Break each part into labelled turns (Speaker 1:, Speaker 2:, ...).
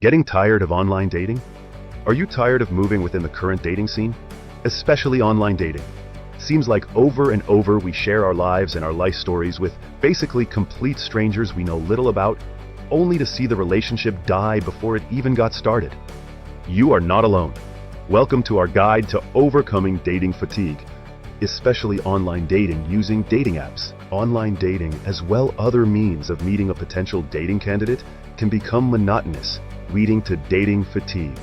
Speaker 1: Getting tired of online dating? Are you tired of moving within the current dating scene? Especially online dating. Seems like over and over we share our lives and our life stories with basically complete strangers we know little about, only to see the relationship die before it even got started. You are not alone. Welcome to our guide to overcoming dating fatigue, especially online dating using dating apps. Online dating, as well other means of meeting a potential dating candidate, can become monotonous, leading to dating fatigue.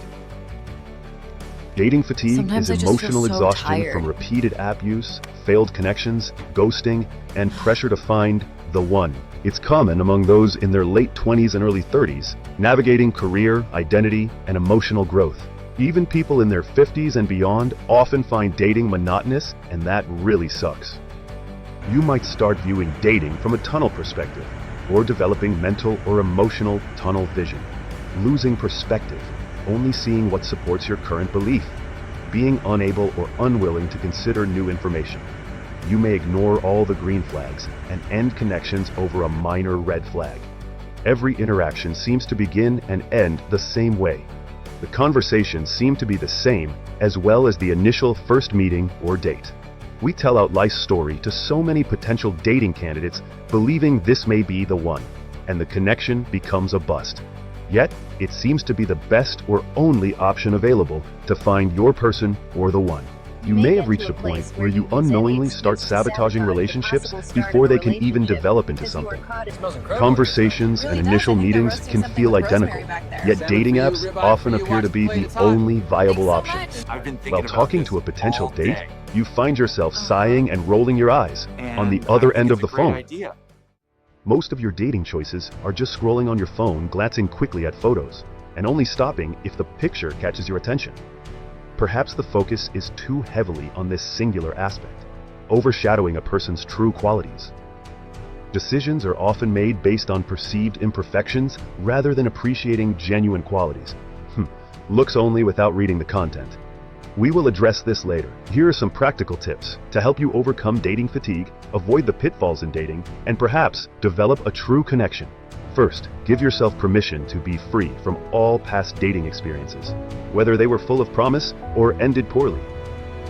Speaker 1: Dating fatigue
Speaker 2: Sometimes
Speaker 1: is
Speaker 2: I just feel
Speaker 1: emotional
Speaker 2: so
Speaker 1: exhaustion
Speaker 2: tired.
Speaker 1: from repeated app use, failed connections, ghosting, and pressure to find the one. It's common among those in their late 20s and early 30s, navigating career, identity, and emotional growth. Even people in their 50s and beyond often find dating monotonous, and that really sucks. You might start viewing dating from a tunnel perspective, or developing mental or emotional tunnel vision, losing perspective, only seeing what supports your current belief, being unable or unwilling to consider new information. You may ignore all the green flags and end connections over a minor red flag. Every interaction seems to begin and end the same way. The conversations seem to be the same, as well as the initial first meeting or date. We tell out life's story to so many potential dating candidates, believing this may be the one, and the connection becomes a bust. Yet, it seems to be the best or only option available to find your person or the one. You may have reached a point where you unknowingly start sabotaging relationships before they can even develop into something. Conversations and initial meetings can feel identical, yet dating apps often appear to be the only viable option. While talking to a potential date, you find yourself sighing and rolling your eyes on the other end of the phone. Most of your dating choices are just scrolling on your phone, glancing quickly at photos, and only stopping if the picture catches your attention. Perhaps the focus is too heavily on this singular aspect, overshadowing a person's true qualities. Decisions are often made based on perceived imperfections rather than appreciating genuine qualities. Looks only without reading the content. We will address this later. Here are some practical tips to help you overcome dating fatigue, avoid the pitfalls in dating, and perhaps develop a true connection. First, give yourself permission to be free from all past dating experiences, whether they were full of promise or ended poorly.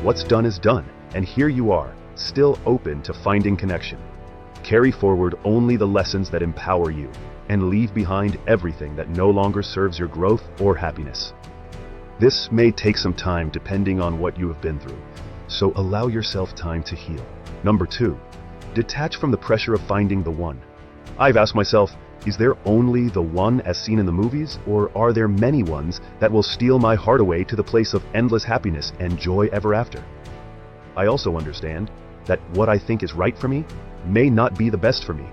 Speaker 1: What's done is done, and here you are, still open to finding connection. Carry forward only the lessons that empower you, and leave behind everything that no longer serves your growth or happiness. This may take some time depending on what you have been through, so allow yourself time to heal. Number 2, detach from the pressure of finding the one. I've asked myself, is there only the one as seen in the movies, or are there many ones that will steal my heart away to the place of endless happiness and joy ever after? I also understand that what I think is right for me may not be the best for me.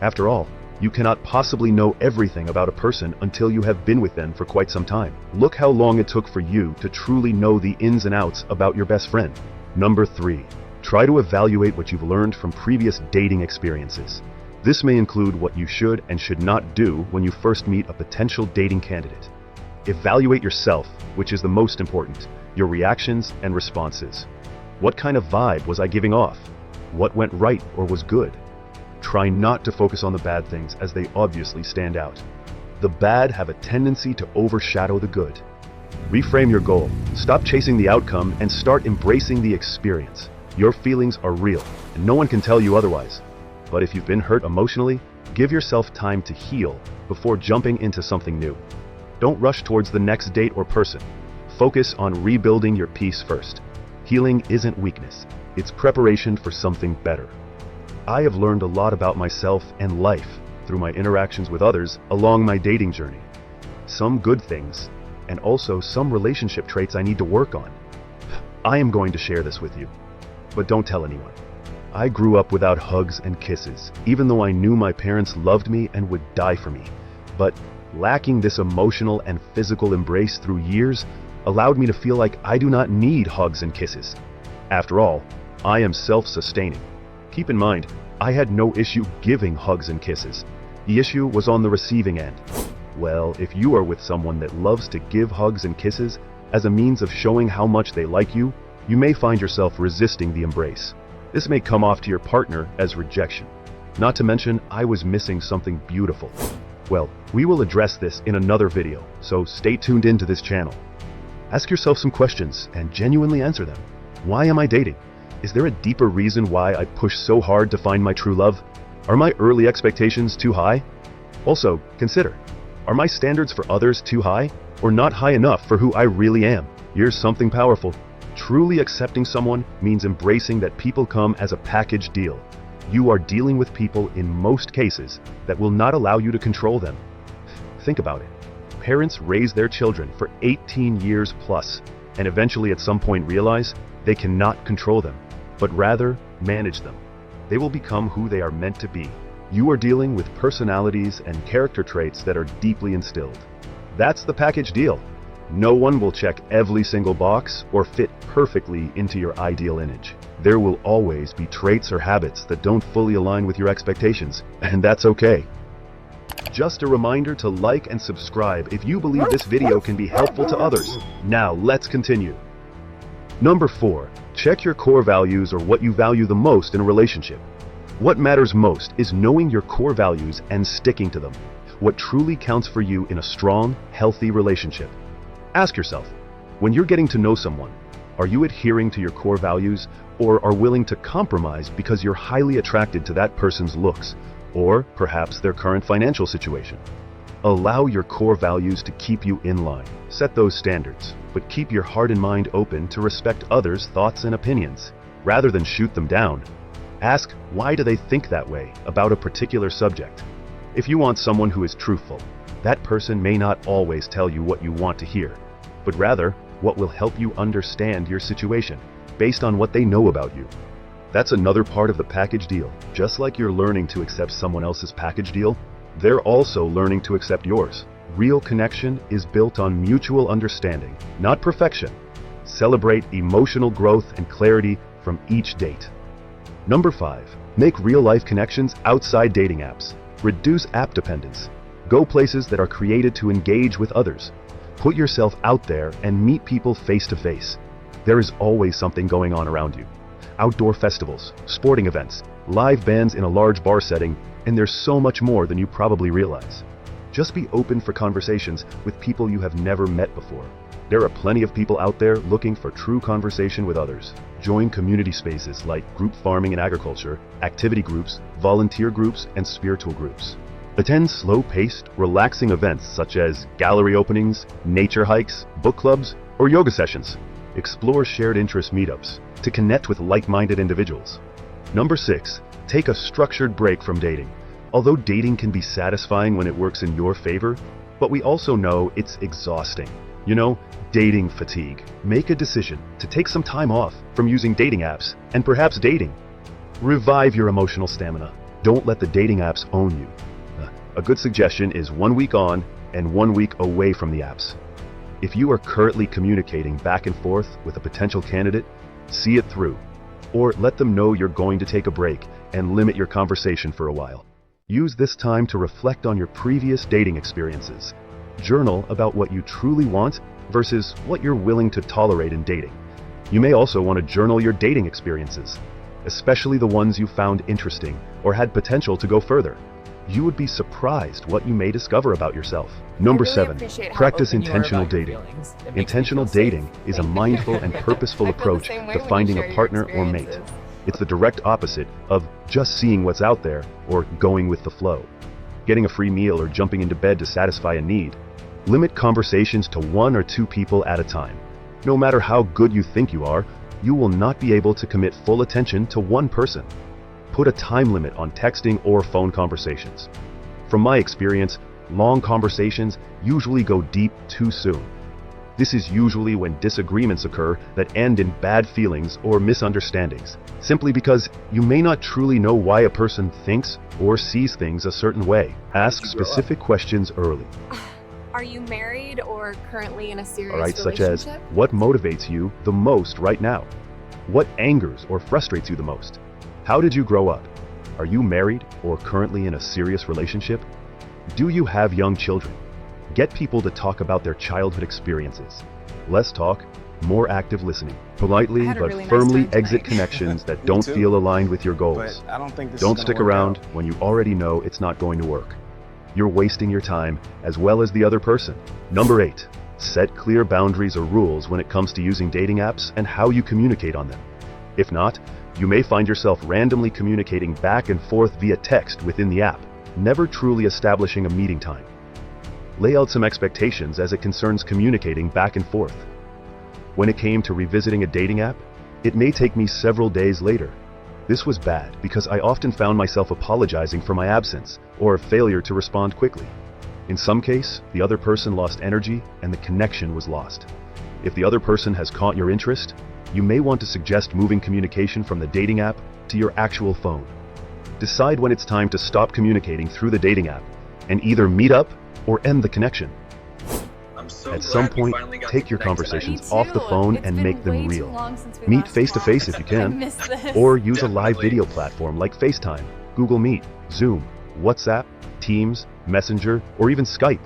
Speaker 1: After all, you cannot possibly know everything about a person until you have been with them for quite some time. Look how long it took for you to truly know the ins and outs about your best friend. Number 3, try to evaluate what you've learned from previous dating experiences. This may include what you should and should not do when you first meet a potential dating candidate. Evaluate yourself, which is the most important, your reactions and responses. What kind of vibe was I giving off? What went right or was good? Try not to focus on the bad things, as they obviously stand out. The bad have a tendency to overshadow the good. Reframe your goal, stop chasing the outcome, and start embracing the experience. Your feelings are real, and no one can tell you otherwise. But if you've been hurt emotionally, give yourself time to heal before jumping into something new. Don't rush towards the next date or person. Focus on rebuilding your peace first. Healing isn't weakness, it's preparation for something better. I have learned a lot about myself and life through my interactions with others along my dating journey. Some good things, and also some relationship traits I need to work on. I am going to share this with you, but don't tell anyone. I grew up without hugs and kisses, even though I knew my parents loved me and would die for me. But lacking this emotional and physical embrace through years allowed me to feel like I do not need hugs and kisses. After all, I am self-sustaining. Keep in mind, I had no issue giving hugs and kisses. The issue was on the receiving end. Well, if you are with someone that loves to give hugs and kisses as a means of showing how much they like you, you may find yourself resisting the embrace. This may come off to your partner as rejection. Not to mention, I was missing something beautiful. Well, we will address this in another video, so stay tuned into this channel. Ask yourself some questions and genuinely answer them. Why am I dating? Is there a deeper reason why I push so hard to find my true love? Are my early expectations too high? Also, consider, are my standards for others too high or not high enough for who I really am? Here's something powerful. Truly accepting someone means embracing that people come as a package deal. You are dealing with people in most cases that will not allow you to control them. Think about it. Parents raise their children for 18 years plus, and eventually at some point realize they cannot control them, but rather manage them. They will become who they are meant to be. You are dealing with personalities and character traits that are deeply instilled. That's the package deal. No one will check every single box or fit perfectly into your ideal image. There will always be traits or habits that don't fully align with your expectations, and that's okay. Just a reminder to like and subscribe if you believe this video can be helpful to others. Now, let's continue. Number 4. Check your core values or what you value the most in a relationship. What matters most is knowing your core values and sticking to them. What truly counts for you in a strong, healthy relationship. Ask yourself, when you're getting to know someone, are you adhering to your core values or are willing to compromise because you're highly attracted to that person's looks or perhaps their current financial situation? Allow your core values to keep you in line. Set those standards, but keep your heart and mind open to respect others' thoughts and opinions. Rather than shoot them down, ask why do they think that way about a particular subject. If you want someone who is truthful, that person may not always tell you what you want to hear, but rather what will help you understand your situation based on what they know about you. That's another part of the package deal. Just like you're learning to accept someone else's package deal, they're also learning to accept yours. Real connection is built on mutual understanding, not perfection. Celebrate emotional growth and clarity from each date. Number 5. Make real-life connections outside dating apps. Reduce app dependence. Go places that are created to engage with others. Put yourself out there and meet people face to face. There is always something going on around you. Outdoor festivals, sporting events, live bands in a large bar setting, and there's so much more than you probably realize. Just be open for conversations with people you have never met before. There are plenty of people out there looking for true conversation with others. Join community spaces like group farming and agriculture, activity groups, volunteer groups, and spiritual groups. Attend slow-paced, relaxing events such as gallery openings, nature hikes, book clubs, or yoga sessions. Explore shared interest meetups to connect with like-minded individuals. Number 6. Take a structured break from dating. Although dating can be satisfying when it works in your favor, but we also know it's exhausting. You know, dating fatigue. Make a decision to take some time off from using dating apps and perhaps dating. Revive your emotional stamina. Don't let the dating apps own you. A good suggestion is 1 week on and 1 week away from the apps. If you are currently communicating back and forth with a potential candidate, see it through. Or let them know you're going to take a break and limit your conversation for a while. Use this time to reflect on your previous dating experiences. Journal about what you truly want versus what you're willing to tolerate in dating. You may also want to journal your dating experiences, especially the ones you found interesting or had potential to go further. You would be surprised what you may discover about yourself. Number 7, practice intentional dating. Intentional dating is a mindful and purposeful approach to finding a partner or mate. It's the direct opposite of just seeing what's out there or going with the flow. Getting a free meal or jumping into bed to satisfy a need. Limit conversations to 1 or 2 people at a time. No matter how good you think you are, you will not be able to commit full attention to one person. Put a time limit on texting or phone conversations. From my experience, long conversations usually go deep too soon. This is usually when disagreements occur that end in bad feelings or misunderstandings, simply because you may not truly know why a person thinks or sees things a certain way. Ask specific questions early.
Speaker 2: Are you married or currently in a serious relationship?
Speaker 1: Such as, what motivates you the most right now? What angers or frustrates you the most? How did you grow up? Are you married or currently in a serious relationship? Do you have young children? Get people to talk about their childhood experiences. Less talk, more active listening. Politely but firmly exit connections that don't feel aligned with your goals. Don't stick around when you already know it's not going to work. you're wasting your time as well as the other person. Number 8. Set clear boundaries or rules when it comes to using dating apps and how you communicate on them. If not, you may find yourself randomly communicating back and forth via text within the app, never truly establishing a meeting time. Lay out some expectations as it concerns communicating back and forth. When it came to revisiting a dating app, it may take me several days later. This was bad because I often found myself apologizing for my absence or failure to respond quickly. In some case, the other person lost energy and the connection was lost. If the other person has caught your interest, you may want to suggest moving communication from the dating app to your actual phone. Decide when it's time to stop communicating through the dating app and either meet up or end the connection. At some point, take your conversations off the phone and make them real. Meet face-to-face if you can, or use a live video platform like FaceTime, Google Meet, Zoom, WhatsApp, Teams, Messenger, or even Skype.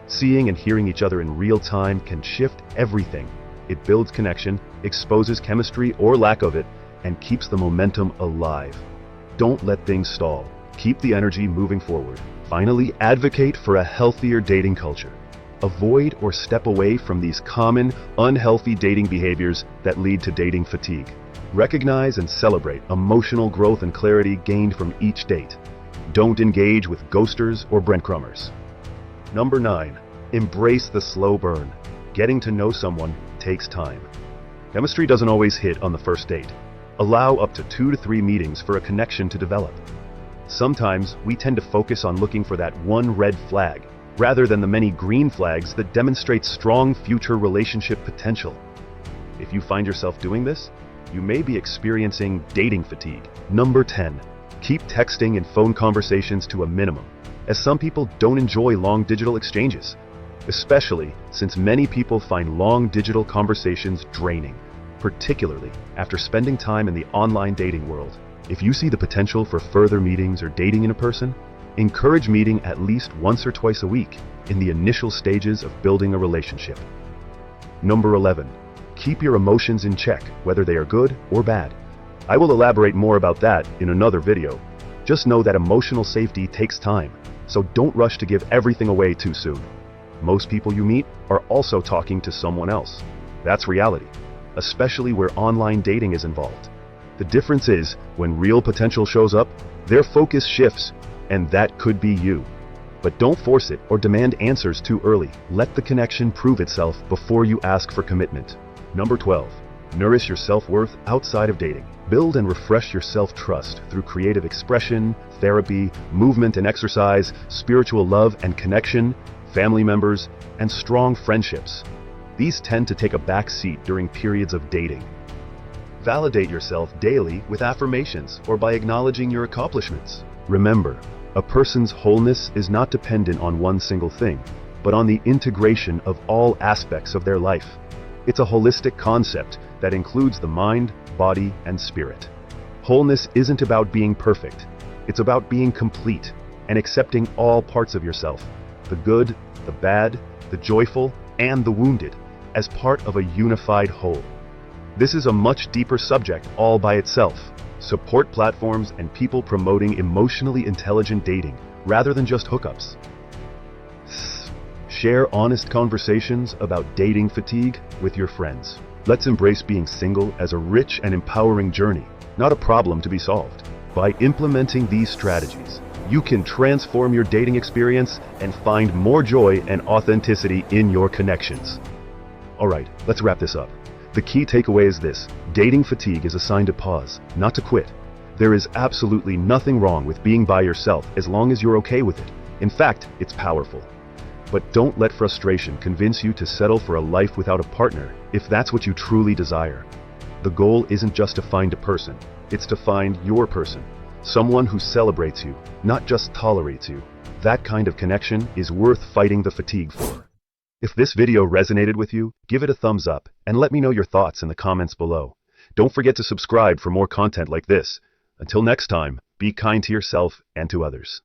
Speaker 1: Seeing and hearing each other in real time can shift everything. It builds connection, exposes chemistry or lack of it, and keeps the momentum alive. Don't let things stall. Keep the energy moving forward. Finally, advocate for a healthier dating culture. Avoid or step away from these common, unhealthy dating behaviors that lead to dating fatigue. Recognize and celebrate emotional growth and clarity gained from each date. Don't engage with ghosters or breadcrumbers. Number 9. Embrace the slow burn. Getting to know someone takes time. Chemistry doesn't always hit on the first date. Allow up to 2 to 3 meetings for a connection to develop. Sometimes we tend to focus on looking for that one red flag, rather than the many green flags that demonstrate strong future relationship potential. If you find yourself doing this, you may be experiencing dating fatigue. Number 10. Keep texting and phone conversations to a minimum, as some people don't enjoy long digital exchanges, especially since many people find long digital conversations draining, particularly after spending time in the online dating world. If you see the potential for further meetings or dating in a person, encourage meeting at least once or twice a week in the initial stages of building a relationship. Number 11. Keep your emotions in check, whether they are good or bad. I will elaborate more about that in another video. Just know that emotional safety takes time, so don't rush to give everything away too soon. Most people you meet are also talking to someone else. That's reality, especially where online dating is involved. The difference is, when real potential shows up, their focus shifts, and that could be you. But don't force it or demand answers too early. Let the connection prove itself before you ask for commitment. Number 12. Nourish your self-worth outside of dating. Build and refresh your self-trust through creative expression, therapy, movement and exercise, spiritual love and connection, family members, and strong friendships. These tend to take a back seat during periods of dating. Validate yourself daily with affirmations or by acknowledging your accomplishments. Remember, a person's wholeness is not dependent on one single thing, but on the integration of all aspects of their life. It's a holistic concept that includes the mind, body, and spirit. Wholeness isn't about being perfect. It's about being complete and accepting all parts of yourself, the good, the bad, the joyful, and the wounded, as part of a unified whole. This is a much deeper subject all by itself. Support platforms and people promoting emotionally intelligent dating rather than just hookups. Share honest conversations about dating fatigue with your friends. Let's embrace being single as a rich and empowering journey, not a problem to be solved. By implementing these strategies, you can transform your dating experience and find more joy and authenticity in your connections. Alright, let's wrap this up. The key takeaway is this: dating fatigue is a sign to pause, not to quit. There is absolutely nothing wrong with being by yourself as long as you're okay with it. In fact, it's powerful. But don't let frustration convince you to settle for a life without a partner if that's what you truly desire. The goal isn't just to find a person, it's to find your person. Someone who celebrates you, not just tolerates you. That kind of connection is worth fighting the fatigue for. If this video resonated with you, give it a thumbs up and let me know your thoughts in the comments below. Don't forget to subscribe for more content like this. Until next time, be kind to yourself and to others.